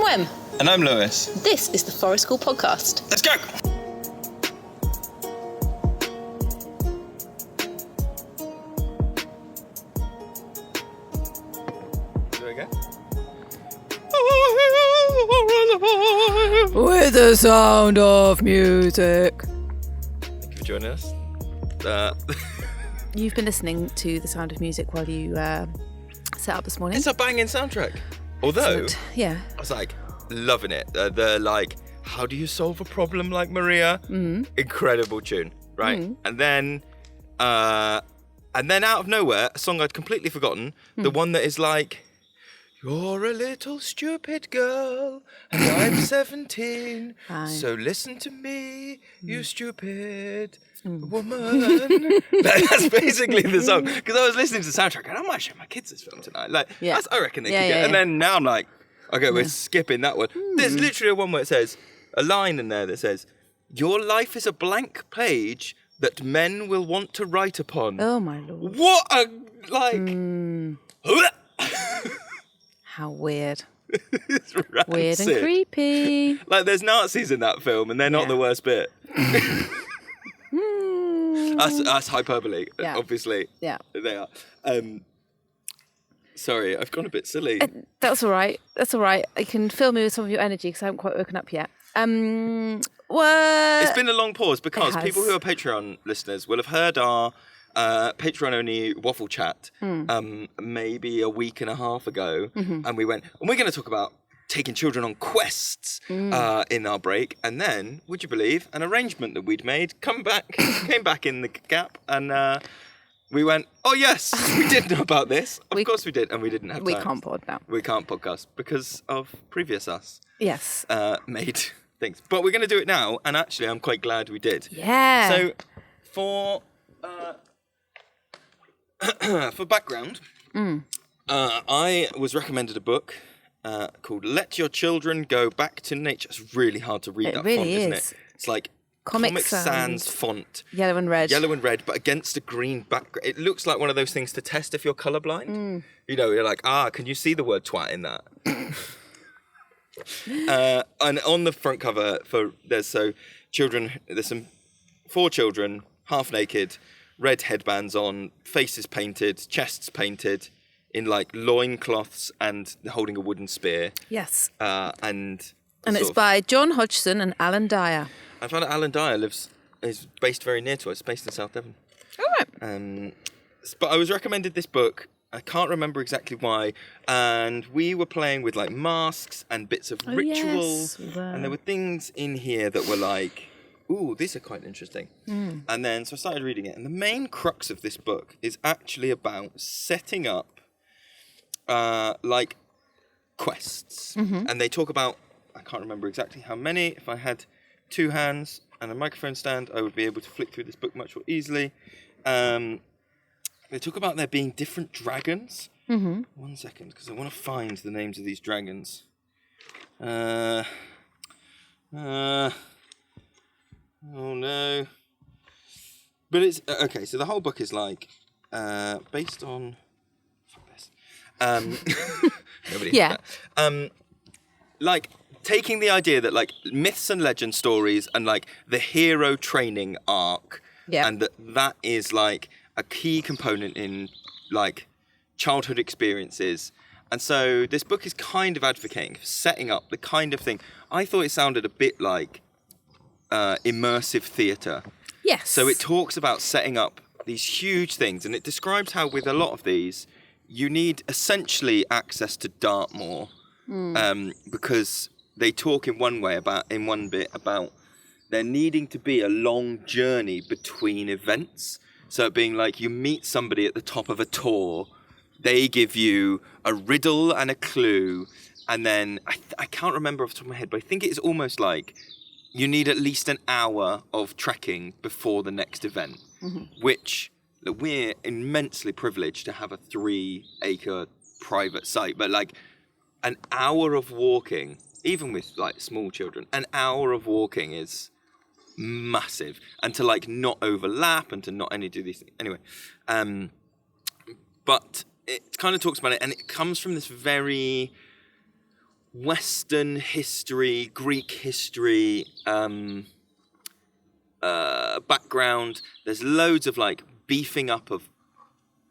Wem. And I'm Lewis. This is the Forest School Podcast. Let's go! Do it again? With the sound of music. Thank you for joining us. You've been listening to the sound of music while you set up this morning. It's a banging soundtrack. Although, yeah, I was like, loving it. The like, how do you solve a problem like Maria? Incredible tune, right? And then out of nowhere, a song I'd completely forgotten, the one that is like, you're a little stupid girl, and I'm 17, so listen to me, you stupid woman. That's basically the song. Because I was listening to the soundtrack, and I might show my kids this film tonight. I reckon they could get. And then now I'm like, okay, we're skipping that one. There's literally one where it says, a line in there that says, your life is a blank page that men will want to write upon. Oh my Lord. What a, How weird. It's rancid. Weird and creepy. Like, there's Nazis in that film, and they're not the worst bit. That's hyperbole, obviously. Yeah. They are. Sorry, I've gone a bit silly. That's all right. That's all right. I can fill me with some of your energy because I haven't quite woken up yet. It's been a long pause because people who are Patreon listeners will have heard our Patreon-only waffle chat maybe a week and a half ago, and we went, and we're going to talk about taking children on quests in our break, and then, would you believe, an arrangement that we'd made came back in the gap, and we went, oh yes, we did know about this. Of course we did, and we didn't have time. We can't pod now. We can't podcast because of previous us. Yes. Made things. But we're going to do it now, and actually I'm quite glad we did. Yeah. So, for background, I was recommended a book called Let Your Children Go Back to Nature. It's really hard to read that really font, isn't is. it? It's like Comic Sans font. Yellow and red, but against a green background. It looks like one of those things to test if you're colourblind. You know, you're like, can you see the word twat in that? And on the front cover, there's some 4 children, half naked, red headbands on, faces painted, chests painted, in like loincloths and holding a wooden spear. Yes. And it's by John Hodgson and Alan Dyer. I found out Alan Dyer is based very near to us, based in South Devon. All right. But I was recommended this book. I can't remember exactly why. And we were playing with like masks and bits of ritual. Yes, we were. And there were things in here that were like, ooh, these are quite interesting. And then, so I started reading it. And the main crux of this book is actually about setting up like quests. And they talk about, I can't remember exactly how many. If I had 2 hands and a microphone stand, I would be able to flick through this book much more easily. They talk about there being different dragons. 1 second, because I want to find the names of these dragons. Oh no. But it's, okay, so the whole book is like, based on, fuck this. Nobody heard that. Like, taking the idea that like myths and legend stories and like the hero training arc, and that is like a key component in like childhood experiences. And so this book is kind of advocating for setting up the kind of thing. I thought it sounded a bit like immersive theatre. Yes. So it talks about setting up these huge things, and it describes how with a lot of these, you need essentially access to Dartmoor, because they talk in one bit about there needing to be a long journey between events. So it being like you meet somebody at the top of a tour, they give you a riddle and a clue, and then I can't remember off the top of my head, but I think it is almost like you need at least an hour of trekking before the next event, which we're immensely privileged to have a 3-acre private site, but like an hour of walking, even with like small children, an hour of walking is massive, and to like not overlap and to not only do these things anyway. But it kind of talks about it, and it comes from this very Western history, Greek history background. There's loads of like beefing up of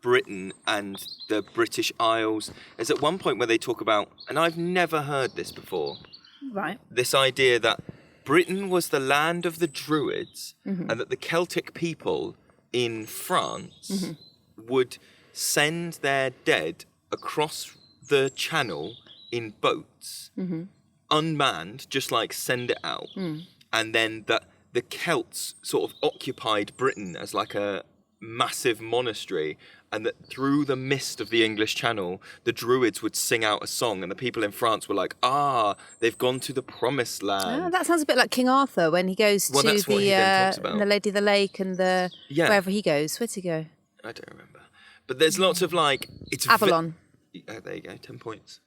Britain and the British Isles. There's at one point where they talk about, and I've never heard this before, Right. this idea that Britain was the land of the Druids and that the Celtic people in France would send their dead across the channel in boats, unmanned, just like send it out. And then that the Celts sort of occupied Britain as like a massive monastery, and that through the mist of the English Channel, the Druids would sing out a song, and the people in France were like, they've gone to the promised land. That sounds a bit like King Arthur when he goes to that's what he then talks about. the Lady of the Lake and wherever he goes. Where'd he go? I don't remember. But there's lots of like... it's Avalon. there you go, 10 points.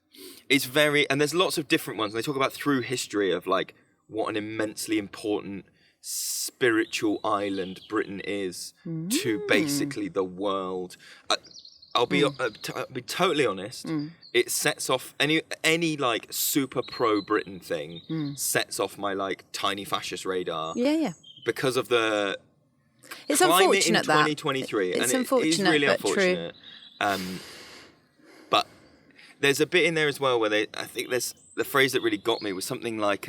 It's very... And there's lots of different ones. And they talk about through history of like what an immensely important spiritual island Britain is to basically the world. I'll be totally honest. It sets off any like super pro Britain thing sets off my like tiny fascist radar. Yeah. Because of the It's climate in unfortunate that 2023, it's and it is unfortunate, really but unfortunate. But there's a bit in there as well where I think there's the phrase that really got me was something like,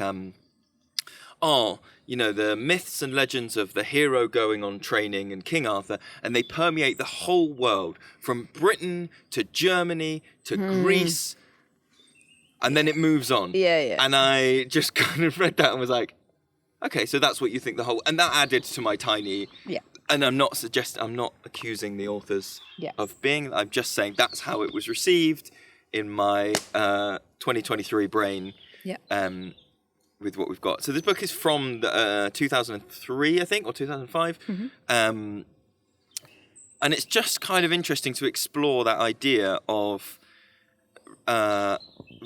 the myths and legends of the hero going on training and King Arthur, and they permeate the whole world, from Britain to Germany to Greece, and then it moves on. Yeah. And I just kind of read that and was like, okay, so that's what you think the whole... And that added to my tiny... Yeah. And I'm not accusing the authors of being... I'm just saying that's how it was received in my 2023 brain. Yeah. With what we've got. So this book is from 2003, I think, or 2005. And it's just kind of interesting to explore that idea of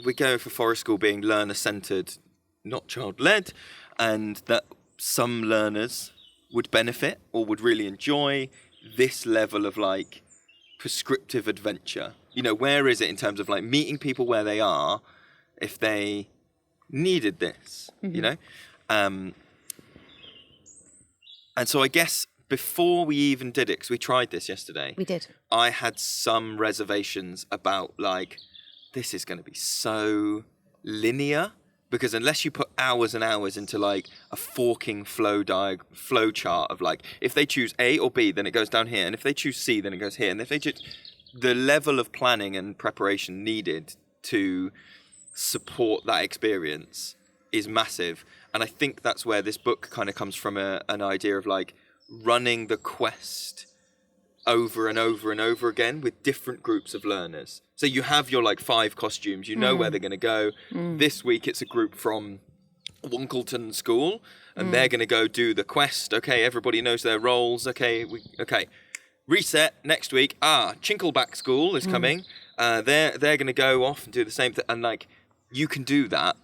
we go for forest school being learner-centred, not child-led, and that some learners would benefit or would really enjoy this level of like prescriptive adventure. Where is it in terms of like meeting people where they are if they needed this, and so I guess before we even did it, because we tried this yesterday, We did. I had some reservations about like, this is going to be so linear, because unless you put hours and hours into like a forking flow chart of like, if they choose A or B, then it goes down here, and if they choose C, then it goes here, and if they choose... the level of planning and preparation needed to support that experience is massive. And I think that's where this book kind of comes from, an idea of like running the quest over and over and over again with different groups of learners. So you have your like 5 costumes, where they're going to go. This week it's a group from Wonkleton School, and they're going to go do the quest. Okay, everybody knows their roles. Okay. Reset next week. Chinkleback School is coming. They're going to go off and do the same thing. And like, you can do that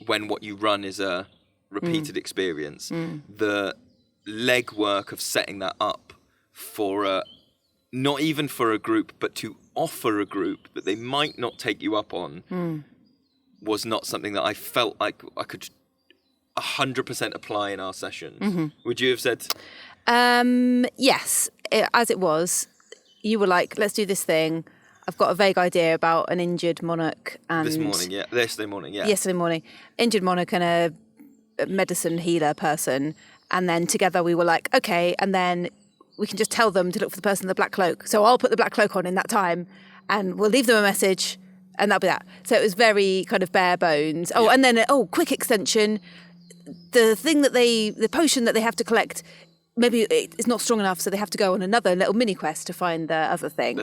when what you run is a repeated experience. The legwork of setting that up for not even for a group, but to offer a group that they might not take you up on was not something that I felt like I could 100% apply in our sessions. Would you have said? Yes, as it was. You were like, let's do this thing. I've got a vague idea about an injured monarch. And Yesterday morning. Yesterday morning. Injured monarch and a medicine healer person. And then together we were like, okay, and then we can just tell them to look for the person in the black cloak. So I'll put the black cloak on in that time and we'll leave them a message and that'll be that. So it was very kind of bare bones. Oh, and then, quick extension. The potion that they have to collect, maybe it's not strong enough, so they have to go on another little mini quest to find the other thing.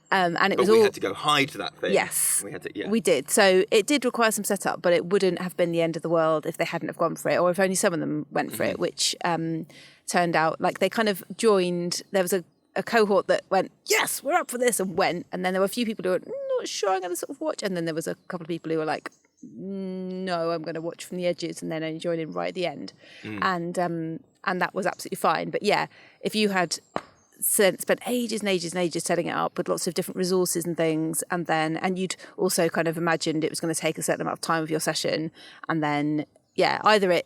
And we had to go hide that thing. Yes, we did. So it did require some setup, but it wouldn't have been the end of the world if they hadn't have gone for it, or if only some of them went for it, which turned out like they kind of joined. There was a cohort that went, yes, we're up for this, and went. And then there were a few people who were not sure, I'm going to sort of watch. And then there was a couple of people who were like, no, I'm going to watch from the edges and then only join in right at the end. And that was absolutely fine. But yeah, if you had spent ages and ages and ages setting it up with lots of different resources and things, and you'd also kind of imagined it was going to take a certain amount of time of your session, and then either it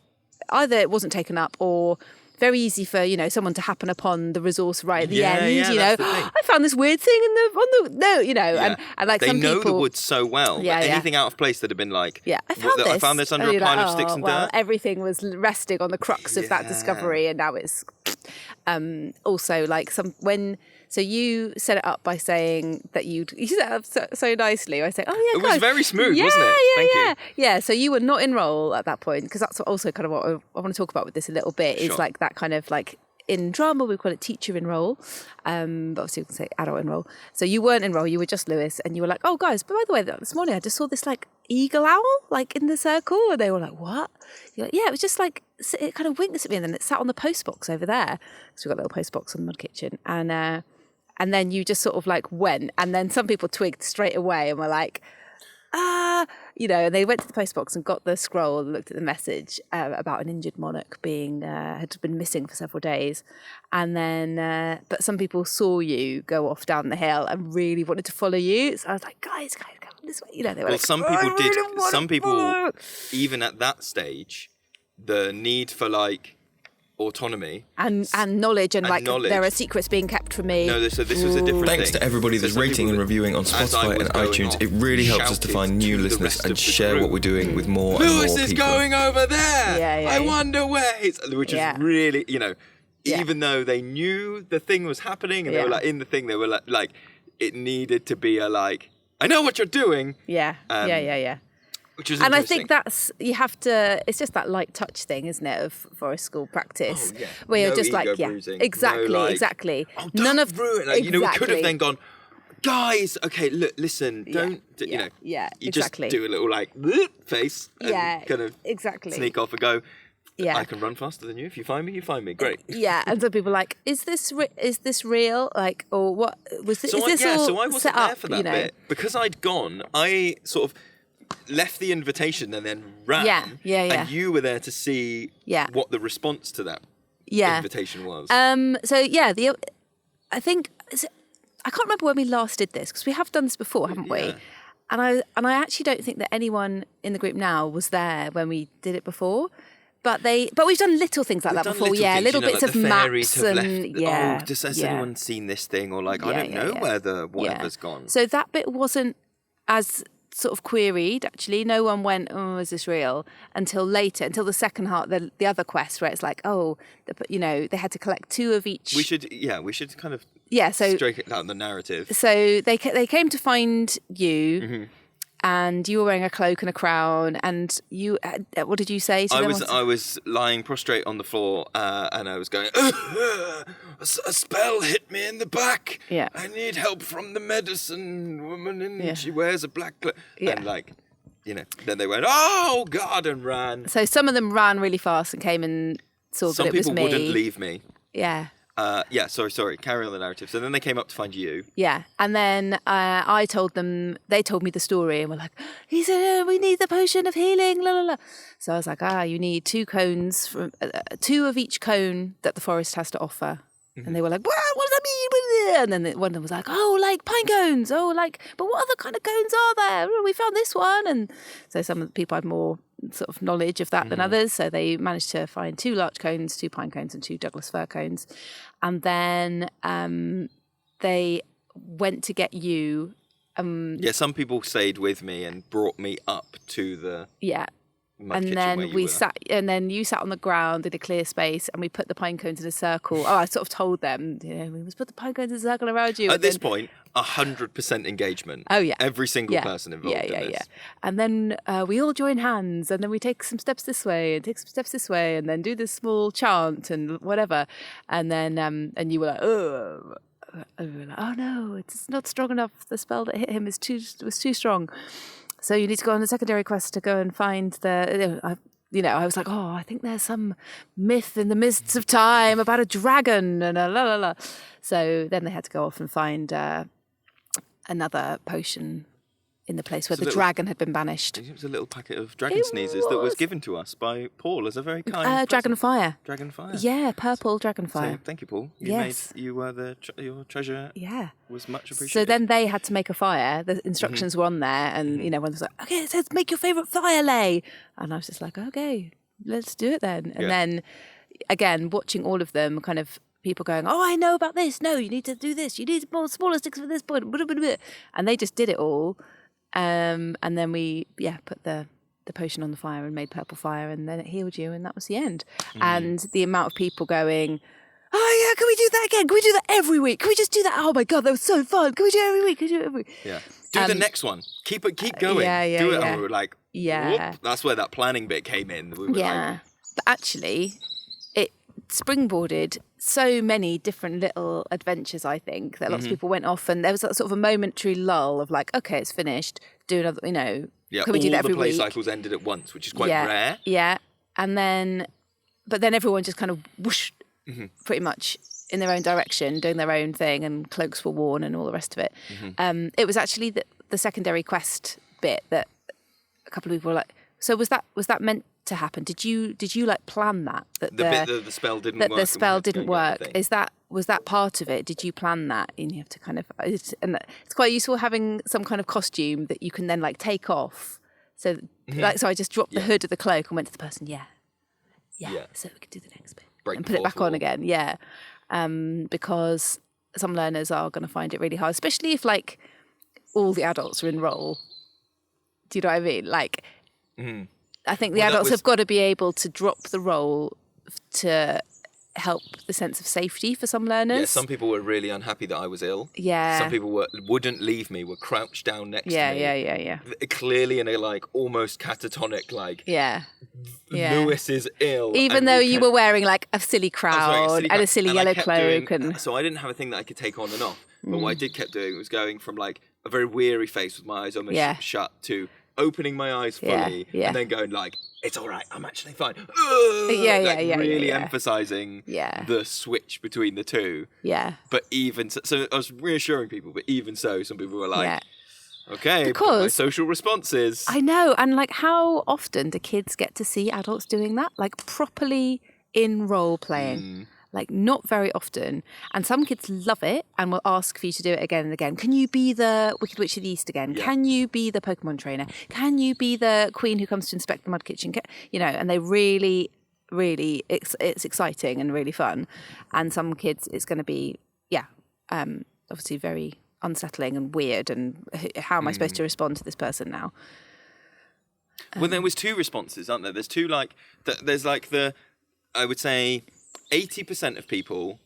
wasn't taken up, or very easy for someone to happen upon the resource right at the end. I found this weird thing on the note, and like they some know people, the woods so well. Yeah, anything out of place that had been like, I found this under a pile of sticks and dirt. Everything was resting on the crux of that discovery, and now it's also like So you set it up by saying that you set it up so nicely. I say, it was very smooth, wasn't it? Thank you. Yeah, so you were not in role at that point, because that's also kind of what I want to talk about with this a little bit, is like that kind of like, in drama we call it teacher in role, but obviously you can say adult in role. So you weren't in role, you were just Lewis, and you were like, oh guys, but by the way, this morning I just saw this like eagle owl like in the circle, and they were like, what? You're like, yeah, it was just like, it kind of winked at me, and then it sat on the post box over there, because we've got a little post box on the mud kitchen, and then you just sort of like went, and then some people twigged straight away and were like, and they went to the postbox and got the scroll and looked at the message about an injured monarch had been missing for several days. And then, but some people saw you go off down the hill and really wanted to follow you. So I was like, guys, come this way. They were some people, even at that stage, the need for like autonomy and knowledge and like knowledge. There are secrets being kept from me. No, so this was a different Thanks thing. to everybody that's rating and reviewing on Spotify and iTunes. It really helps us to find new listeners and share what we're doing with more and more people. Lewis is going over there. I wonder where he's... Which is really, even though they knew the thing was happening and they were like in the thing, they were like it needed to be a like, I know what you're doing. Yeah. Which is and I think you have to, it's just that light touch thing, isn't it, of forest school practice, where you're just like, bruising, exactly. Oh, none of ruin. Like, we could have then gone, guys, okay, look, listen, don't, you just do a little like face and kind of sneak off and go, I can run faster than you. If you find me, great. Yeah, and some people are like, is this real? Like, or what was this? So I wasn't set there up, for that bit because I'd gone. I sort of left the invitation and then ran. And you were there to see what the response to that invitation was. I think I can't remember when we last did this, because we have done this before, haven't we? And I actually don't think that anyone in the group now was there when we did it before. But we've done little things like that before, little bits like of maps and has anyone seen this thing, or like I don't know where the whatever's gone. So that bit wasn't as sort of queried, actually. No one went, oh, is this real? Until later, until the second part, the other quest, where it's like, they had to collect 2 of each. We should kind of strike it out the narrative. So they came to find you, and you were wearing a cloak and a crown, and you, what did you say to them? I was lying prostrate on the floor, and I was going, a spell hit me in the back. Yeah. I need help from the medicine woman, and she wears a black cloak. And then they went, oh God, and ran. So some of them ran really fast and came and saw that it was me. Some people wouldn't leave me. Yeah. Sorry, carry on the narrative. So then they came up to find you. Yeah, and then they told me the story, and were like, he said, we need the potion of healing, la la la. So I was like, you need 2 cones, from 2 of each cone that the forest has to offer. And they were like, what does that mean? And then one of them was like, like pine cones. But what other kind of cones are there? We found this one. And so some of the people had more sort of knowledge of that than others. So they managed to find 2 larch cones, 2 pine cones, and 2 Douglas fir cones. And then they went to get you. Some people stayed with me and brought me up to the mud kitchen then where you were. and then you sat on the ground in a clear space, and we put the pine cones in a circle. I sort of told them, we must put the pine cones in a circle around you. At this point, 100% engagement. Oh yeah, every single person involved in this. And then we all join hands, and then we take some steps this way and take some steps this way, and then do this small chant and whatever. And then and you were like, oh. And we were like, oh no, it's not strong enough. The spell that hit him was too strong. So you need to go on a secondary quest to go and find I was like, I think there's some myth in the mists of time about a dragon and a la la la. So then they had to go off and find another potion in the place where It's a the little- dragon had been banished. It was a little packet of dragon sneezes that was given to us by Paul as a very kind Dragon present. fire. Dragon fire. Yeah, purple dragon fire. So thank you, Paul. Yes. You were your treasure. Yeah. Was much appreciated. So then they had to make a fire. The instructions were on there, and you know, one was like, "Okay, it says make your favourite fire lay," and I was just like, "Okay, let's do it then." And then, again, watching all of them, kind of people going, "Oh, I know about this. No, you need to do this. You need more smaller sticks for this point." And they just did it all, and then we put the potion on the fire and made purple fire, and then it healed you, and that was the end. And the amount of people going, "Oh yeah, can we do that again? Can we do that every week? Can we just do that? Oh my god, that was so fun! Can we do it every week? Can we do it every week?" Yeah. Do the next one. Keep going. yeah, Do it. yeah. And we were like, Yeah. whoop. That's where that planning bit came in. We were like, But actually, it springboarded so many different little adventures, I think, that lots of people went off, and there was that sort of a momentary lull of like, okay, it's finished. Do another, can we do that every all the play week? cycles ended at once, which is quite rare. Yeah. And then, but then everyone just kind of whoosh, pretty much in their own direction, doing their own thing, and cloaks were worn and all the rest of it. It was actually the secondary quest bit that a couple of people were like, so was that meant to happen? Did you like plan that? The bit that the spell didn't work. The spell didn't work. Thing. Was that part of it? Did you plan that? And you have to kind of, it's quite usely having some kind of costume that you can then like take off. So so I just dropped the hood of the cloak and went to the person. Yeah. So we could do the next bit and put it back on again. Yeah, because some learners are going to find it really hard, especially if like all the adults are in role. Do you know what I mean? Like, I think the adults have got to be able to drop the role to help the sense of safety for some learners. Yeah, some people were really unhappy that I was ill. Yeah. Some people wouldn't leave me, were crouched down next to me. Yeah. Clearly in a like almost catatonic like. Yeah. Lewis is ill. Even though you were wearing like a silly crown and a silly yellow cloak, so I didn't have a thing that I could take on and off. But what I did kept doing was going from like a very weary face with my eyes almost shut to opening my eyes fully and then going like, it's all right, I'm actually fine. Really emphasizing the switch between the two. Yeah. But even so I was reassuring people, but even so, some people were like, okay, because my social responses. I know, and like how often do kids get to see adults doing that? Like properly in role playing. Like not very often. And some kids love it and will ask for you to do it again and again. Can you be the Wicked Witch of the East again? Yeah. Can you be the Pokemon trainer? Can you be the queen who comes to inspect the mud kitchen? And they really, really, it's exciting and really fun. And some kids, it's going to be, obviously very unsettling and weird. And how am I supposed to respond to this person now? Well, there was two responses, aren't there? There's two there's like I would say 80% of people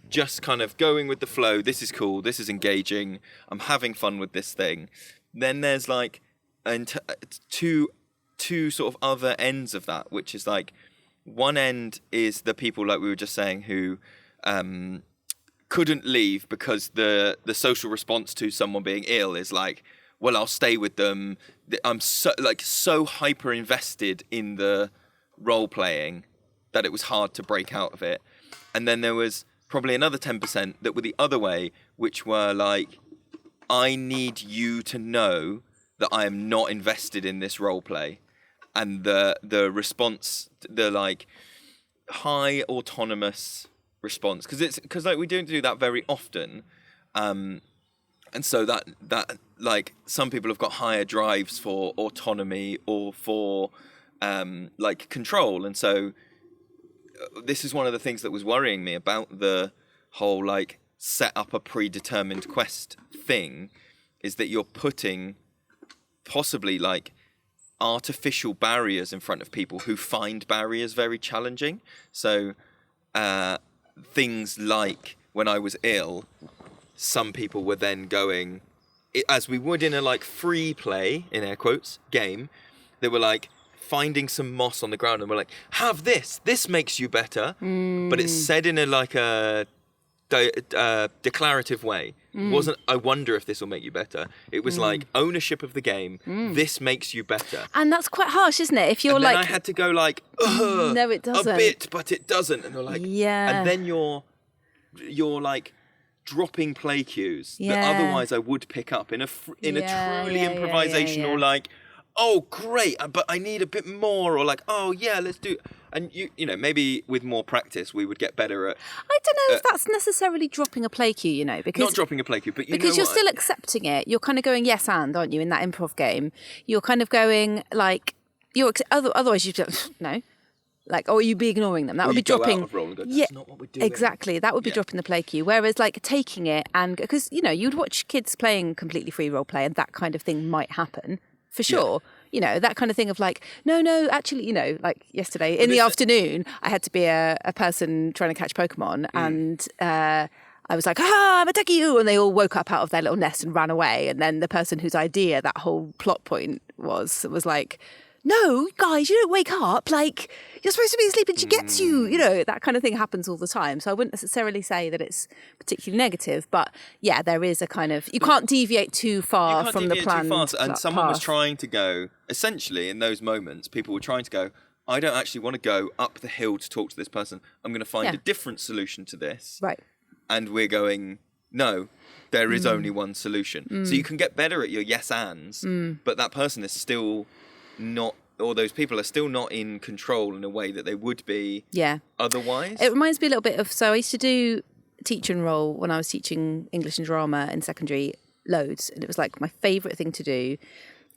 just kind of going with the flow. This is cool. This is engaging. I'm having fun with this thing. Then there's like two sort of other ends of that, which is like one end is the people like we were just saying who couldn't leave because the social response to someone being ill is like, well, I'll stay with them. I'm so hyper invested in the role playing that it was hard to break out of it. And then there was probably another 10% that were the other way, which were like, I need you to know that I am not invested in this role play. And the response, the like high autonomous response, because like we don't do that very often. And so that like some people have got higher drives for autonomy or for like control. And so this is one of the things that was worrying me about the whole like set up a predetermined quest thing, is that you're putting possibly like artificial barriers in front of people who find barriers very challenging. So things like when I was ill, some people were then going, as we would in a like free play, in air quotes, game, they were like, finding some moss on the ground and we're like, have this makes you better. But it's said in a like a declarative way. It wasn't, I wonder if this will make you better. It was like ownership of the game. This makes you better. And that's quite harsh, isn't it? If you're and like, then I had to go like, no, it doesn't. A bit, but it doesn't. And they're like, and then you're like dropping play cues Yeah. that otherwise I would pick up in a truly improvisational, like, oh, great, but I need a bit more, or like, oh, yeah, let's do. And, you know, maybe with more practice, we would get better at... I don't know if that's necessarily dropping a play cue, you know, because... Not dropping a play cue, but because you're still accepting it. You're kind of going yes and, aren't you, in that improv game? You're kind of going, like... Otherwise, you'd be like, no. Like, or you'd be ignoring them. That would be dropping... Out of role and go, that's not what we're doing. Exactly. That would be dropping the play cue. Whereas, like, taking it and... Because, you know, you'd watch kids playing completely free role play and that kind of thing might happen, for sure. Yeah. You know, that kind of thing of like, no, actually, you know, like yesterday in the afternoon, I had to be a person trying to catch Pokemon and I was like, I'm attacking you. And they all woke up out of their little nest and ran away. And then the person whose idea that whole plot point was like, no, guys, you don't wake up. Like, you're supposed to be asleep and she gets you. You know, that kind of thing happens all the time. So I wouldn't necessarily say that it's particularly negative. But yeah, there is a kind of... You can't deviate too far from the plan. And someone was trying to go... Essentially, in those moments, people were trying to go, I don't actually want to go up the hill to talk to this person. I'm going to find a different solution to this. Right. And we're going, no, there is only one solution. So you can get better at your yes ands, but that person is still... not, or those people are still not in control in a way that they would be otherwise. It reminds me a little bit of, so I used to do teach and role when I was teaching English and drama in secondary loads, and it was like my favourite thing to do.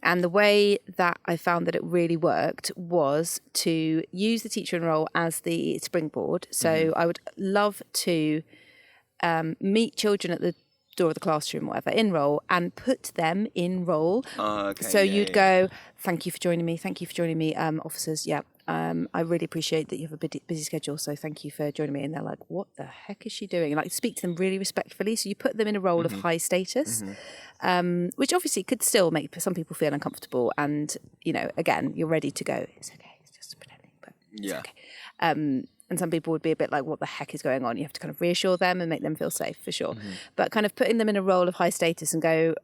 And the way that I found that it really worked was to use the teacher and role as the springboard. So I would love to meet children at the door of the classroom, whatever, in role, and put them in role. So you'd go, thank you for joining me, officers, I really appreciate that you have a busy schedule, so thank you for joining me. And they're like, what the heck is she doing? And like, speak to them really respectfully. So you put them in a role of high status, which obviously could still make some people feel uncomfortable. And, you know, again, you're ready to go, it's okay, it's just pretending, but it's okay. And some people would be a bit like, what the heck is going on? You have to kind of reassure them and make them feel safe, for sure. But kind of putting them in a role of high status and go,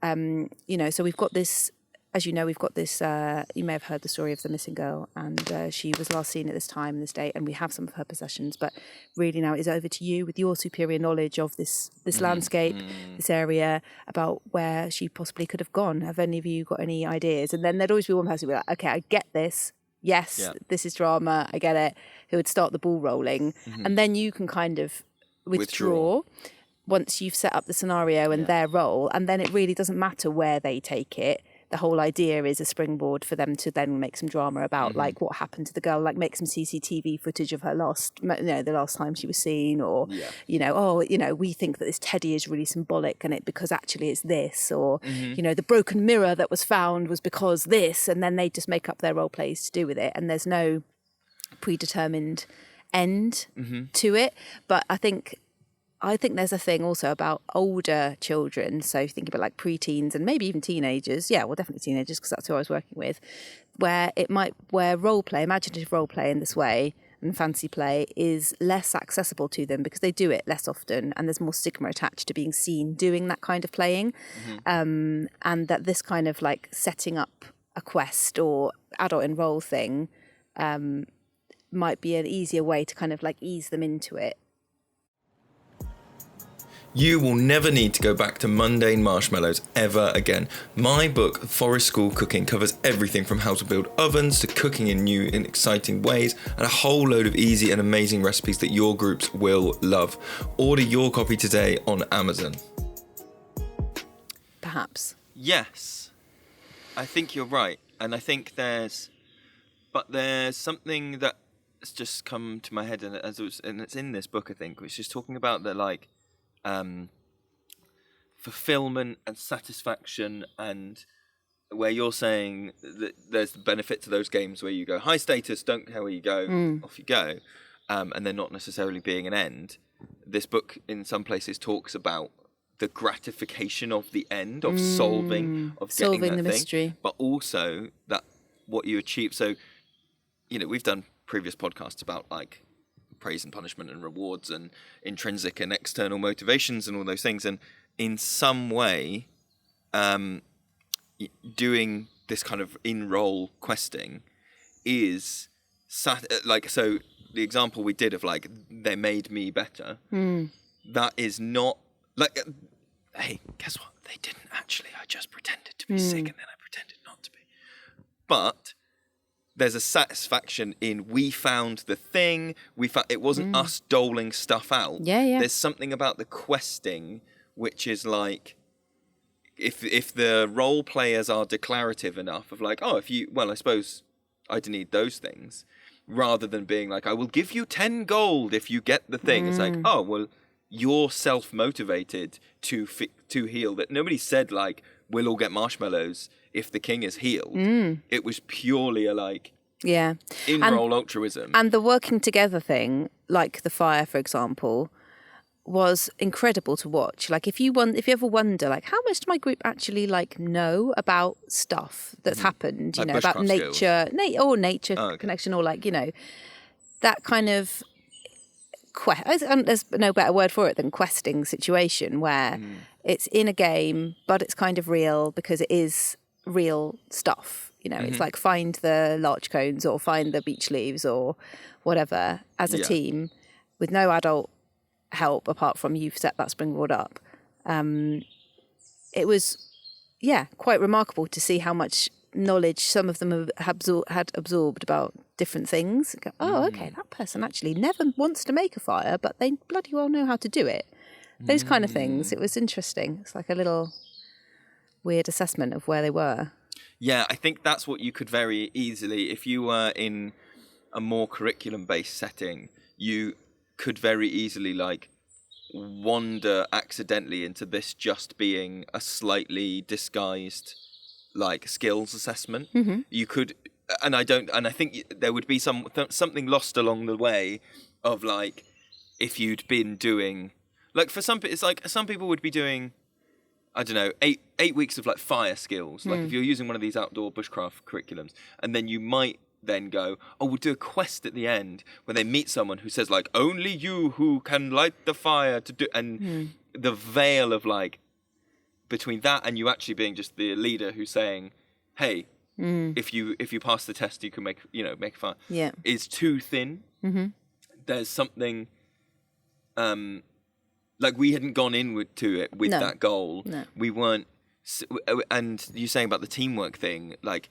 you know, so we've got this, as you know, you may have heard the story of the missing girl, and she was last seen at this time and this date, and we have some of her possessions, but really now it's over to you with your superior knowledge of this landscape, this area, about where she possibly could have gone. Have any of you got any ideas? And then there'd always be one person who'd be like, okay, I get this. Yes, this is drama, I get it, who would start the ball rolling. And then you can kind of withdraw once you've set up the scenario and their role. And then it really doesn't matter where they take it. The whole idea is a springboard for them to then make some drama about like what happened to the girl, like make some CCTV footage of her the last time she was seen, or you know, we think that this teddy is really symbolic and it because actually it's this, or you know, the broken mirror that was found was because this, and then they just make up their role plays to do with it, and there's no predetermined end to it. But I think there's a thing also about older children. So think about like preteens and maybe even teenagers. Yeah, well, definitely teenagers, because that's who I was working with, where role play, imaginative role play in this way and fancy play is less accessible to them because they do it less often, and there's more stigma attached to being seen doing that kind of playing. And that this kind of like setting up a quest or adult enroll thing might be an easier way to kind of like ease them into it. You will never need to go back to mundane marshmallows ever again. My book, Forest School Cooking, covers everything from how to build ovens to cooking in new and exciting ways, and a whole load of easy and amazing recipes that your groups will love. Order your copy today on Amazon. Perhaps. Yes, I think you're right. And I think there's something that's just come to my head, and it's in this book, I think, which is talking about the like, fulfillment and satisfaction, and where you're saying that there's the benefit to those games where you go high status, don't care where you go, off you go, and they're not necessarily being an end. This book in some places talks about the gratification of the end, of solving getting that the thing, mystery, but also that what you achieve. So, you know, we've done previous podcasts about like praise and punishment and rewards and intrinsic and external motivations and all those things, and in some way doing this kind of in-role questing is like, so the example we did of like they made me better, that is not Like, hey, guess what? They didn't actually. I just pretended to be sick and then I pretended not to be. But there's a satisfaction in we found the thing. It wasn't us doling stuff out. Yeah. There's something about the questing which is like, if the role players are declarative enough of like, oh, I suppose I'd need those things, rather than being like, I will give you 10 gold if you get the thing. It's like, oh, well, you're self-motivated to heal. That nobody said like, we'll all get marshmallows if the king is healed. It was purely a like, in-role altruism. And the working together thing, like the fire, for example, was incredible to watch. Like if you ever wonder, like, how much do my group actually like know about stuff that's happened, like about nature, nature connection, or like, that kind of there's no better word for it than questing situation where it's in a game, but it's kind of real because it is real stuff. It's like find the larch cones or find the beech leaves or whatever as a team with no adult help apart from you've set that springboard up. It was quite remarkable to see how much knowledge some of them had absorbed about different things. Go, okay, that person actually never wants to make a fire, but they bloody well know how to do it. Those kind of things. It was interesting. It's like a little weird assessment of where they were. Yeah, I think that's what you could very easily, if you were in a more curriculum-based setting, you could very easily like wander accidentally into this just being a slightly disguised like skills assessment. You could, and I think there would be something lost along the way of like, if you'd been doing like, for some, it's like some people would be doing, I don't know, eight weeks of like fire skills. Like if you're using one of these outdoor bushcraft curriculums, and then you might then go, oh, we'll do a quest at the end where they meet someone who says like, only you who can light the fire to do, and the veil of like between that and you actually being just the leader who's saying, hey, if you pass the test, you can make a fire. Yeah, is too thin. There's something. Like we hadn't gone to it with that goal. No. We weren't, and you saying about the teamwork thing, like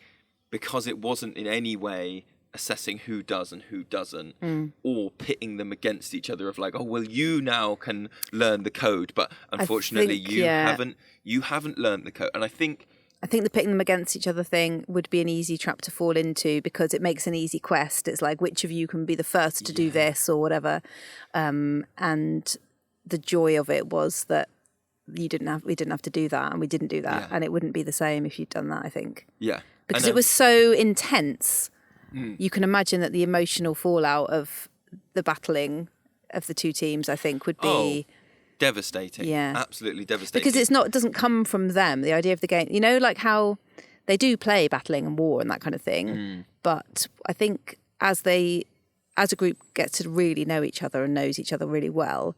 because it wasn't in any way assessing who does and who doesn't, or pitting them against each other of like, oh well, you now can learn the code, but unfortunately you haven't learned the code. And I think the pitting them against each other thing would be an easy trap to fall into because it makes an easy quest. It's like which of you can be the first to do this or whatever, and the joy of it was that we didn't have to do that, and we didn't do that, and it wouldn't be the same if you'd done that, I think. Yeah. Because it was so intense. You can imagine that the emotional fallout of the battling of the two teams, I think, would be devastating. Yeah. Absolutely devastating. Because it doesn't come from them, the idea of the game. Like how they do play battling and war and that kind of thing. But I think as a group gets to really know each other and knows each other really well,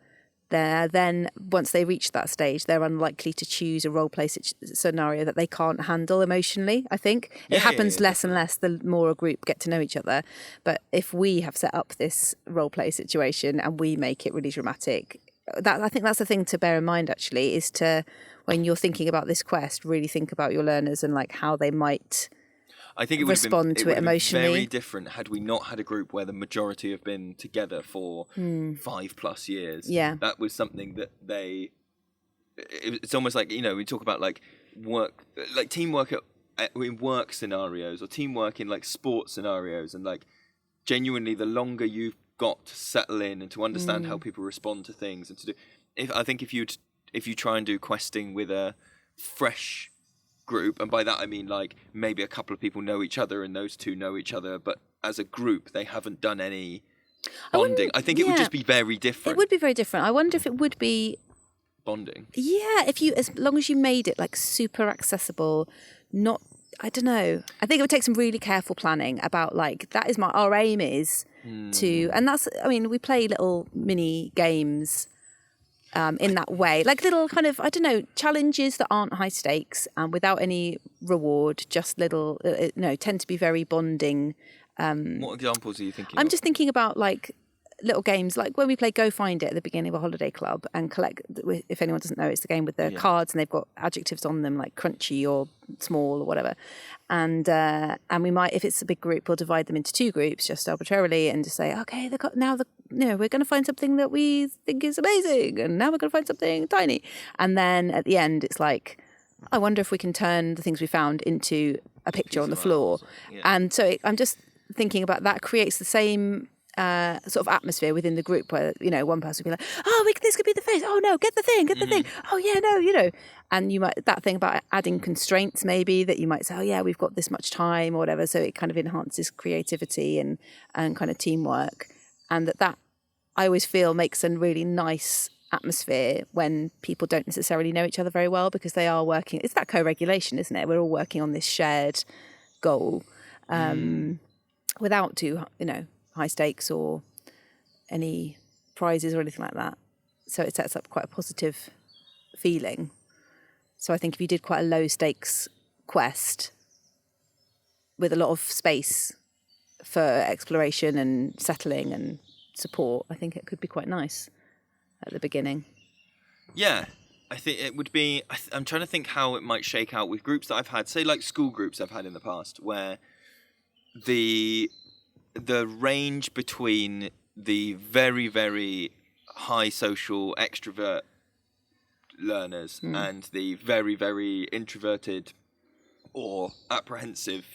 then once they reach that stage, they're unlikely to choose a role play scenario that they can't handle emotionally. I think it happens less and less the more a group get to know each other. But if we have set up this role play situation and we make it really dramatic, I think that's the thing to bear in mind. Actually, is to when you're thinking about this quest, really think about your learners and like how they might. I think it would respond to it emotionally. Very different had we not had a group where the majority have been together for 5+ years. Yeah, that was something that it's almost like we talk about like work, like teamwork in work scenarios or teamwork in like sports scenarios, and like genuinely the longer you've got to settle in and to understand how people respond to things and to do. I think if you try and do questing with a fresh group, and by that I mean like maybe a couple of people know each other and those two know each other, but as a group they haven't done any bonding. I think it would just be very different. It would be very different. I wonder if it would be bonding. Yeah, as long as you made it like super accessible, not, I don't know. I think it would take some really careful planning about like that is our aim is to, and that's, I mean, we play little mini games in that way, like little kind of, I don't know, challenges that aren't high stakes and without any reward, just little, tend to be very bonding. What examples are you thinking of? I'm just thinking about like little games like when we play Go Find It at the beginning of a holiday club and collect. If anyone doesn't know, it's the game with the cards and they've got adjectives on them like crunchy or small or whatever. And we might, if it's a big group, we'll divide them into 2 groups just arbitrarily and just say, okay, we're going to find something that we think is amazing, and now we're going to find something tiny. And then at the end, it's like, I wonder if we can turn the things we found into a picture on the floor. And so I'm just thinking about that creates the same sort of atmosphere within the group where, one person will be like, oh, this could be the face. Oh, no, get the thing. Oh, yeah, no, And you might, that thing about adding constraints maybe that you might say, oh, yeah, we've got this much time or whatever. So it kind of enhances creativity and kind of teamwork. And that I always feel makes a really nice atmosphere when people don't necessarily know each other very well because they are working. It's that co-regulation, isn't it? We're all working on this shared goal without too, high stakes or any prizes or anything like that. So it sets up quite a positive feeling. So I think if you did quite a low stakes quest with a lot of space for exploration and settling and support, I think it could be quite nice at the beginning. Yeah, I think it would be. I'm trying to think how it might shake out with groups that I've had, say like school groups I've had in the past, where the range between the very, very high social extrovert learners and the very, very introverted or apprehensive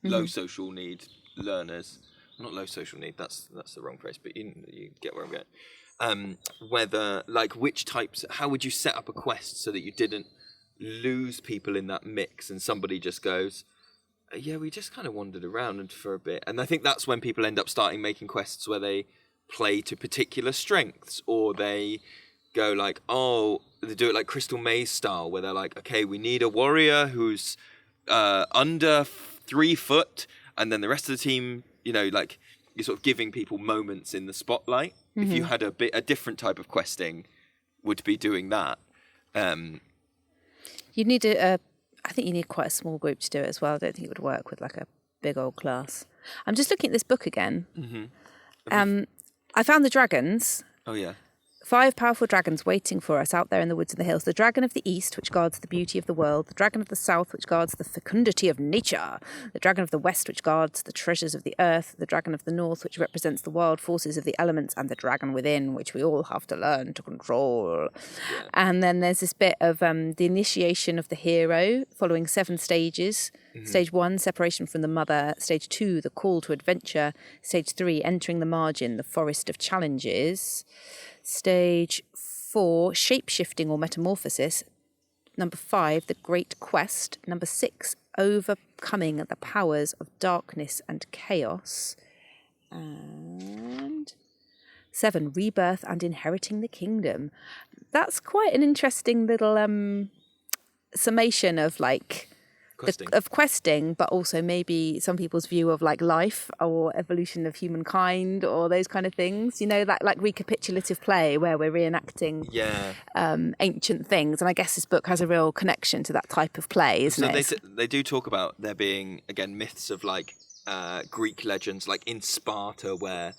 low social need learners. Not low social need, that's the wrong phrase, but you get where I'm going. Whether, like, which types, how would you set up a quest so that you didn't lose people in that mix and somebody just goes, yeah, we just kind of wandered around for a bit. And I think that's when people end up starting making quests where they play to particular strengths, or they go like, they do it like Crystal Maze style, where they're like, okay, we need a warrior who's under 3 foot, and then the rest of the team, like you're sort of giving people moments in the spotlight. If you had a different type of questing, would be doing that. You'd need I think you need quite a small group to do it as well. I don't think it would work with like a big old class. I'm just looking at this book again. I found the dragons. Oh, yeah. 5 powerful dragons waiting for us out there in the woods and the hills. The dragon of the east, which guards the beauty of the world. The dragon of the south, which guards the fecundity of nature. The dragon of the west, which guards the treasures of the earth. The dragon of the north, which represents the wild forces of the elements. And the dragon within, which we all have to learn to control. Yeah. And then there's this bit of the initiation of the hero, following 7 stages. Stage 1, separation from the mother. Stage 2, the call to adventure. Stage 3, entering the margin, the forest of challenges. Stage 4, shape-shifting or metamorphosis. Number 5, the great quest. Number 6, overcoming the powers of darkness and chaos. And 7, rebirth and inheriting the kingdom. That's quite an interesting little summation of like questing, but also maybe some people's view of like life or evolution of humankind or those kind of things, that like recapitulative play where we're reenacting ancient things. And I guess this book has a real connection to that type of play, isn't it? So they do talk about there being, again, myths of like Greek legends, like in Sparta, where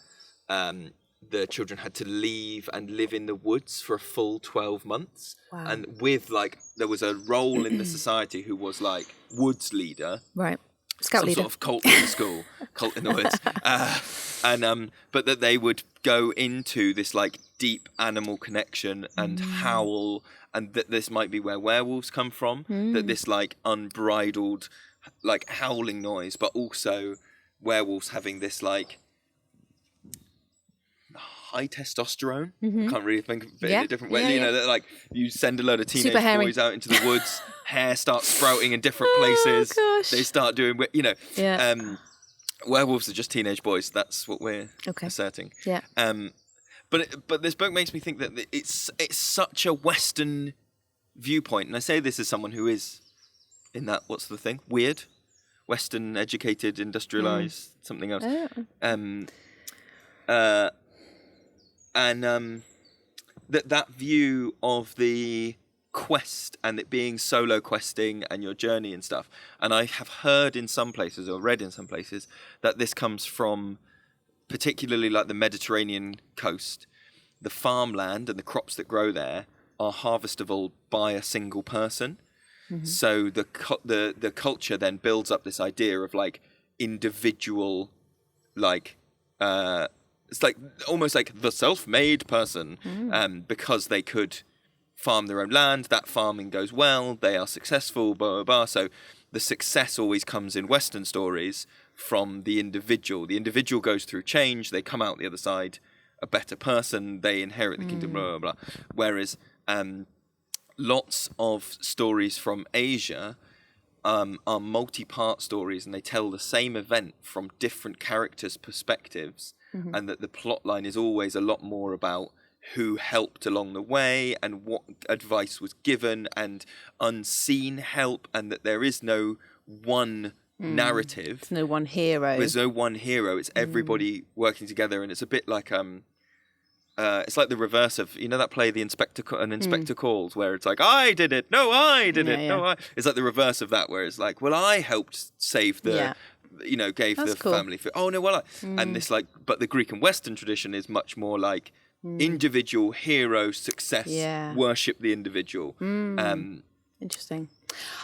the children had to leave and live in the woods for a full 12 months. Wow. And with like, there was a role in the society who was like woods leader. Right. Scout leader. Some sort of cult in the school, cult in the woods. But that they would go into this like deep animal connection and howl, and that this might be where werewolves come from, that this like unbridled like howling noise, but also werewolves having this like high testosterone. Can't really think of it in a different way. That like you send a load of teenage boys out into the woods, hair starts sprouting in different places. Gosh. They start doing, werewolves are just teenage boys. That's what we're asserting. Yeah. But this book makes me think that it's such a Western viewpoint, and I say this as someone who is in that, what's the thing? Weird, Western educated, industrialized, something else. That view of the quest and it being solo questing and your journey and stuff. And I have heard in some places or read in some places that this comes from particularly like the Mediterranean coast, the farmland and the crops that grow there are harvestable by a single person. So the culture then builds up this idea of like individual, like it's like almost like the self-made person, because they could farm their own land. That farming goes well. They are successful. Blah blah blah. So the success always comes in Western stories from the individual. The individual goes through change. They come out the other side a better person. They inherit the kingdom. Blah blah blah. Whereas lots of stories from Asia are multi-part stories, and they tell the same event from different characters' perspectives, and that the plot line is always a lot more about who helped along the way and what advice was given and unseen help, and that there is no one narrative. There's no one hero. There's no one hero. It's everybody working together, and it's a bit like it's like the reverse of, you know, that play, Inspector Calls, where it's like, I did it, no, I did it, no, I. It's like the reverse of that, where it's like, well, I helped save the, you know, gave That's the cool. family food. Oh no, well, and this like, but the Greek and Western tradition is much more like individual hero success, worship the individual. Interesting.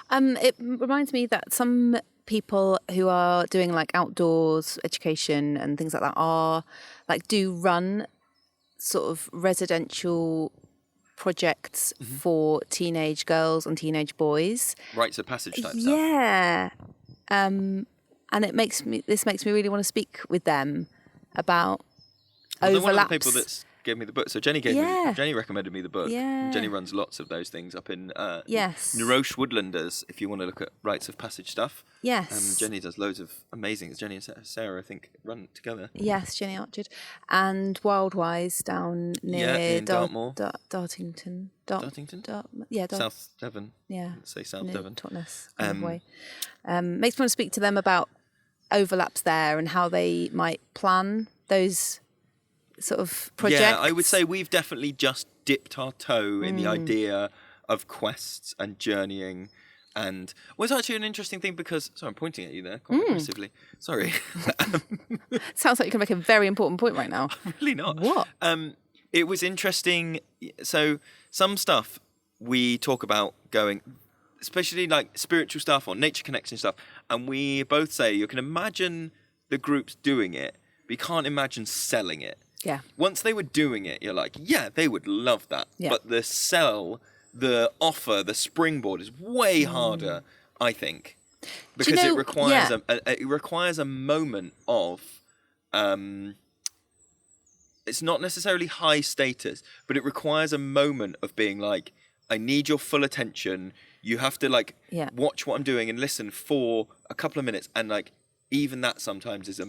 It reminds me that some people who are doing like outdoors education and things like that are like do run sort of residential projects for teenage girls and teenage boys. Rites of passage type stuff. Yeah. And this makes me really want to speak with them about overlaps. One of the people that gave me the book. So Jenny Jenny recommended me the book. Yeah. Jenny runs lots of those things up in Yes. Naroche Woodlanders, if you want to look at rites of passage stuff. Yes. Jenny does loads of amazing. Jenny and Sarah, I think, run it together. Yes, Jenny Archard. And Wildwise down near in Dartmoor. Dartington. Dartington? South Devon. Yeah. Let's say South near Devon. Totnes kind of way. Makes me want to speak to them about overlaps there and how they might plan those sort of projects. Yeah, I would say we've definitely just dipped our toe in the idea of quests and journeying. And it's actually an interesting thing because, sorry, I'm pointing at you there quite aggressively. Sorry. Sounds like you can make a very important point right now. Really not. What? It was interesting. So some stuff we talk about going, especially like spiritual stuff or nature connection stuff, and we both say you can imagine the groups doing it, but you can't imagine selling it. Yeah. Once they were doing it, you're like, yeah, they would love that. Yeah. But the sell, the offer, the springboard is way harder, I think, because it requires a moment of. It's not necessarily high status, but it requires a moment of being like, I need your full attention. You have to like watch what I'm doing and listen for a couple of minutes, and like even that sometimes is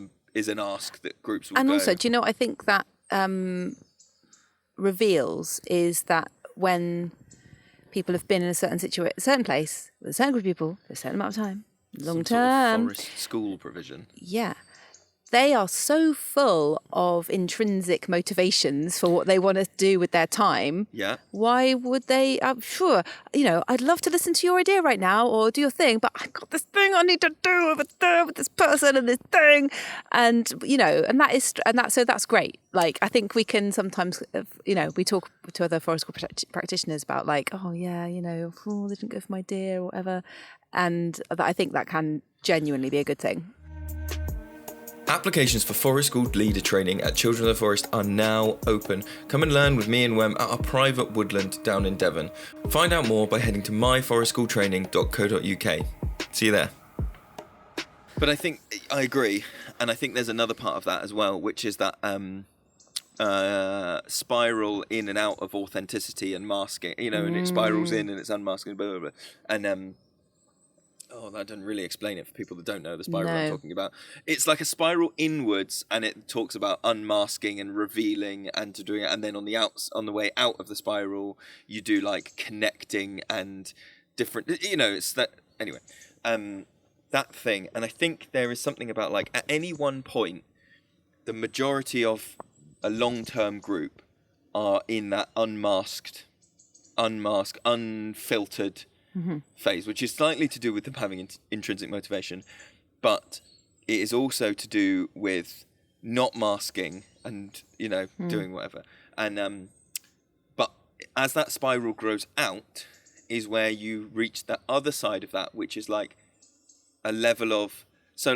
an ask that groups will And go. also, do you know what I think that reveals is that when people have been in a certain place with a certain group of people for a certain amount of time, long term, forest school provision. Yeah. They are so full of intrinsic motivations for what they want to do with their time. Yeah. Why would they? I'm sure, I'd love to listen to your idea right now or do your thing, but I've got this thing I need to do over there with this person and this thing. And, so that's great. Like, I think we can sometimes, we talk to other forest school practitioners about like, oh yeah, they didn't go for my idea or whatever. And I think that can genuinely be a good thing. Applications for Forest School leader training at Children of the Forest are now open. Come and learn with me and Wem at our private woodland down in Devon. Find out more by heading to myforestschooltraining.co.uk. See you there. But I think I agree, and I think there's another part of that as well, which is that spiral in and out of authenticity and masking. And it spirals in and it's unmasking, blah blah blah, and that doesn't really explain it for people that don't know the spiral I'm talking about. It's like a spiral inwards, and it talks about unmasking and revealing and to doing it. And then on the way out of the spiral, you do like connecting and different. It's that anyway. That thing, and I think there is something about like at any one point, the majority of a long-term group are in that unmasked, unfiltered. Phase, which is slightly to do with them having intrinsic motivation, but it is also to do with not masking and, doing whatever. And but as that spiral grows out is where you reach that other side of that, which is like a level of, so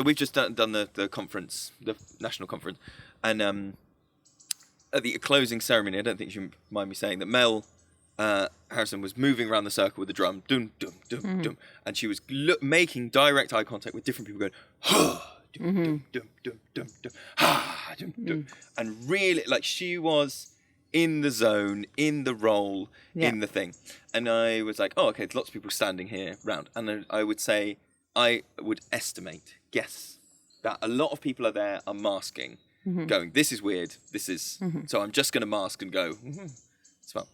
we've just done the conference, the national conference, and at the closing ceremony, I don't think you mind me saying that Mel Harrison was moving around the circle with the drum, dum dum dum dum, and she was making direct eye contact with different people, going, ha, dum dum dum dum dum dum, ha, dum dum, and really, like, she was in the zone, in the role, in the thing. And I was like, oh, okay, there's lots of people standing here round, and I would say, I would guess that a lot of people are there are masking, going, this is weird, this is, so I'm just going to mask and go, it's fun.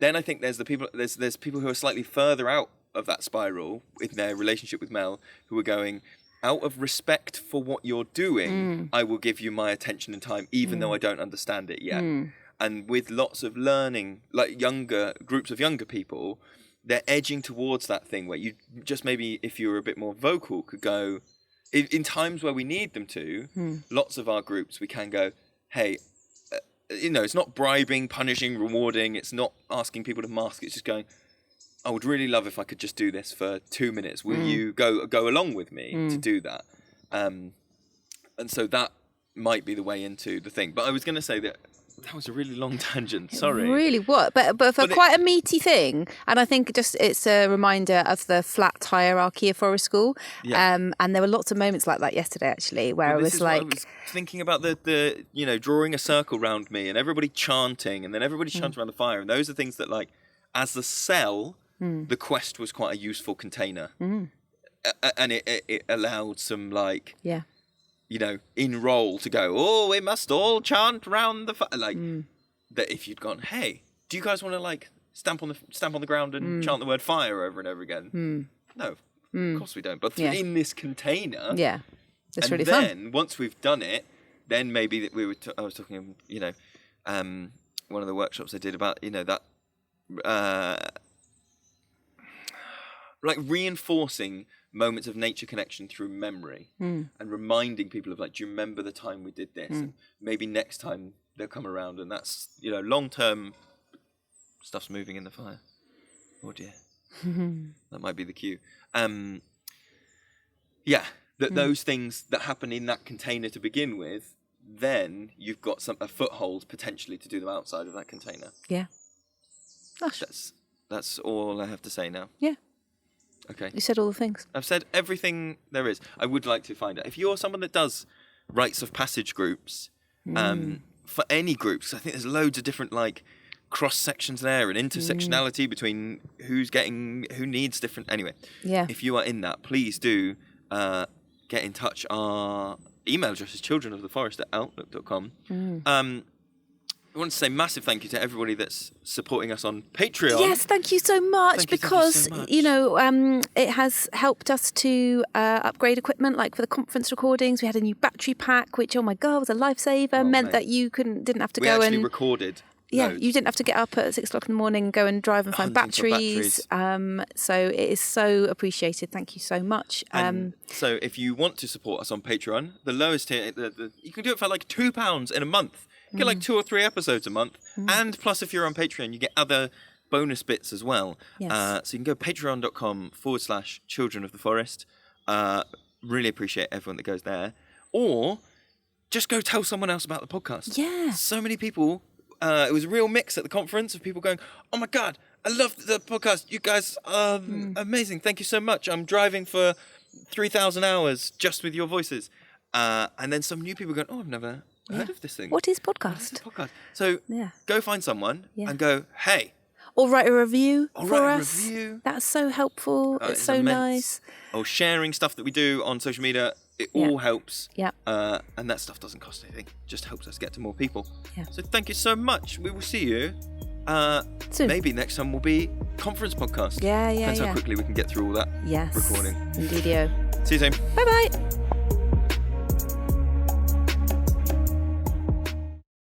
Then I think there's people who are slightly further out of that spiral in their relationship with Mel, who are going, out of respect for what you're doing, I will give you my attention and time, even though I don't understand it yet. And with lots of learning, like groups of younger people, they're edging towards that thing where you just maybe, if you were a bit more vocal, could go, in times where we need them to, lots of our groups, we can go, hey, it's not bribing, punishing, rewarding, it's not asking people to mask, it's just going, I would really love if I could just do this for 2 minutes. Will you go along with me to do that? And so that might be the way into the thing. But I was going to say that was a really long tangent. Sorry. Really, what? But for quite a meaty thing, and I think it's a reminder of the flat hierarchy of Forest School. Yeah. And there were lots of moments like that yesterday, actually, where it was like, I was thinking about the drawing a circle around me and everybody chanting, and then everybody chanting around the fire, and those are things that, like, as the cell, the quest was quite a useful container, and it allowed some, like, in role to go, oh, we must all chant round the fire. Like, that if you'd gone, hey, do you guys want to, like, stamp on the ground and chant the word fire over and over again? No, of course we don't. But in this container, it's really fun. And then once we've done it, then maybe that I was talking, one of the workshops I did about, that, like, reinforcing moments of nature connection through memory and reminding people of, like, do you remember the time we did this? And maybe next time they'll come around, and that's, long-term stuff's moving in the fire. Oh dear. That might be the cue. Those things that happen in that container to begin with, then you've got a foothold potentially to do them outside of that container. Yeah. That's all I have to say now. Yeah. Okay. You said all the things. I've said everything there is. I would like to find out. If you're someone that does rites of passage groups, for any groups, I think there's loads of different, like, cross sections there and intersectionality between who needs different. Anyway, if you are in that, please do get in touch. Our email address is childrenoftheforest@outlook.com. I want to say massive thank you to everybody that's supporting us on Patreon. Yes, thank you so much, because it has helped us to upgrade equipment, like for the conference recordings. We had a new battery pack, which, oh my God, was a lifesaver. Meant that you didn't have to go and... We actually recorded. Yeah, you didn't have to get up at 6 o'clock in the morning and go and drive and find batteries. So it is so appreciated. Thank you so much. So if you want to support us on Patreon, the lowest tier, you can do it for like £2 in a month. You get like 2 or 3 episodes a month. And plus, if you're on Patreon, you get other bonus bits as well. Yes. So you can go patreon.com/Children of the Forest. Really appreciate everyone that goes there. Or just go tell someone else about the podcast. Yeah. So many people... it was a real mix at the conference of people going, oh my God, I love the podcast. You guys are amazing. Thank you so much. I'm driving for 3,000 hours just with your voices. And then some new people going, oh, I've never heard of this thing. What is podcast? So go find someone and go, hey. Or write a review for us. Review. That's so helpful. It's so nice. Or sharing stuff that we do on social media. It all helps. Yeah. And that stuff doesn't cost anything. Just helps us get to more people. Yeah. So thank you so much. We will see you. Soon. Maybe next time will be conference podcast. Yeah. Depends how quickly we can get through all that recording. Indeed. See you soon. Bye-bye.